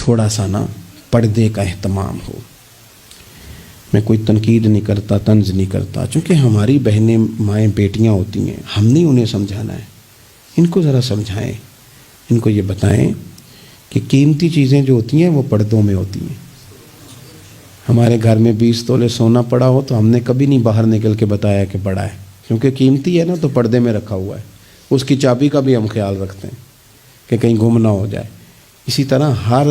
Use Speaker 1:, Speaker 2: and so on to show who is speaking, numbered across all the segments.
Speaker 1: تھوڑا سا نا پردے کا اہتمام ہو۔ میں کوئی تنقید نہیں کرتا، طنز نہیں کرتا، چونکہ ہماری بہنیں مائیں بیٹیاں ہوتی ہیں، ہم نہیں انہیں سمجھانا ہے، ان کو ذرا سمجھائیں، ان کو یہ بتائیں کہ قیمتی چیزیں جو ہوتی ہیں وہ پردوں میں ہوتی ہیں۔ ہمارے گھر میں 20 تولے سونا پڑا ہو تو ہم نے کبھی نہیں باہر نکل کے بتایا کہ پڑا ہے، کیونکہ قیمتی ہے نا، تو پردے میں رکھا ہوا ہے، اس کی چابی کا بھی ہم خیال رکھتے ہیں کہ کہیں گم نہ ہو جائے۔ اسی طرح ہر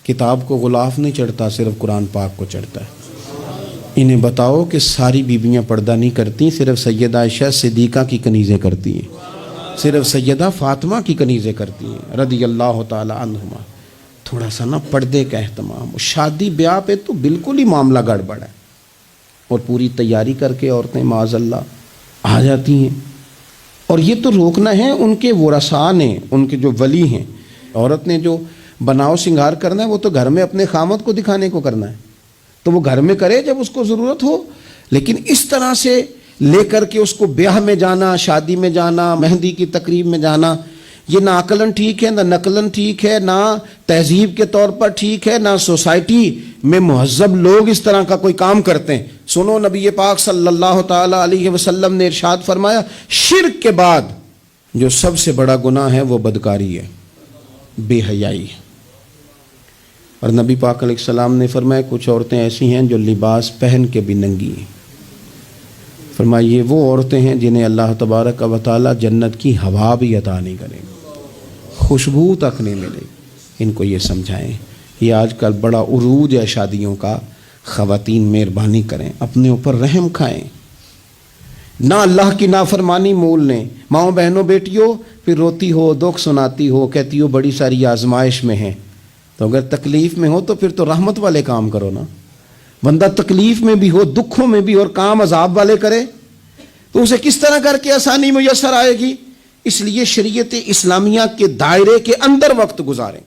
Speaker 1: کتاب کو غلاف نہیں چڑھتا، صرف قرآن پاک کو چڑھتا ہے۔ انہیں بتاؤ کہ ساری بیویاں پردہ نہیں کرتی، صرف سیدہ عائشہ صدیقہ کی کنیزیں کرتی ہیں، صرف سیدہ فاطمہ کی کنیزیں کرتی ہیں رضی اللہ تعالی عنہما۔ تھوڑا سا نا پردے کا اہتمام۔ شادی بیاہ پہ تو بالکل ہی معاملہ گڑبڑ ہے، اور پوری تیاری کر کے عورتیں معاذ اللہ آ جاتی ہیں، اور یہ تو روکنا ہے ان کے ورثاء نے، ان کے جو ولی ہیں۔ عورت نے جو بناؤ سنگار کرنا ہے وہ تو گھر میں اپنے خامد کو دکھانے کو کرنا ہے، تو وہ گھر میں کرے جب اس کو ضرورت ہو، لیکن اس طرح سے لے کر کے اس کو بیاہ میں جانا، شادی میں جانا، مہندی کی تقریب میں جانا، یہ نہ عقلاً ٹھیک ہے، نہ نقلاً ٹھیک ہے، نہ تہذیب کے طور پر ٹھیک ہے، نہ سوسائٹی میں مہذب لوگ اس طرح کا کوئی کام کرتے ہیں۔ سنو، نبی پاک صلی اللہ تعالی علیہ وسلم نے ارشاد فرمایا، شرک کے بعد جو سب سے بڑا گناہ ہے وہ بدکاری ہے، بے حیائی ہے۔ اور نبی پاک علیہ السلام نے فرمایا کچھ عورتیں ایسی ہیں جو لباس پہن کے بھی ننگی ہیں۔ فرمایا یہ وہ عورتیں ہیں جنہیں اللہ تبارک و تعالی جنت کی ہوا بھی عطا نہیں کرے گا، خوشبو تک نہیں ملے گی۔ ان کو یہ سمجھائیں۔ یہ آج کل بڑا عروج ہے شادیوں کا، خواتین مہربانی کریں، اپنے اوپر رحم کھائیں، نہ اللہ کی نافرمانی مول لیں۔ ماؤں بہنوں بیٹیوں، پھر روتی ہو، دکھ سناتی ہو، کہتی ہو بڑی ساری آزمائش میں ہیں، تو اگر تکلیف میں ہو تو پھر تو رحمت والے کام کرو نا۔ بندہ تکلیف میں بھی ہو، دکھوں میں بھی، اور کام عذاب والے کرے تو اسے کس طرح کر کے آسانی میسر آئے گی؟ اس لیے شریعت اسلامیہ کے دائرے کے اندر وقت گزاریں۔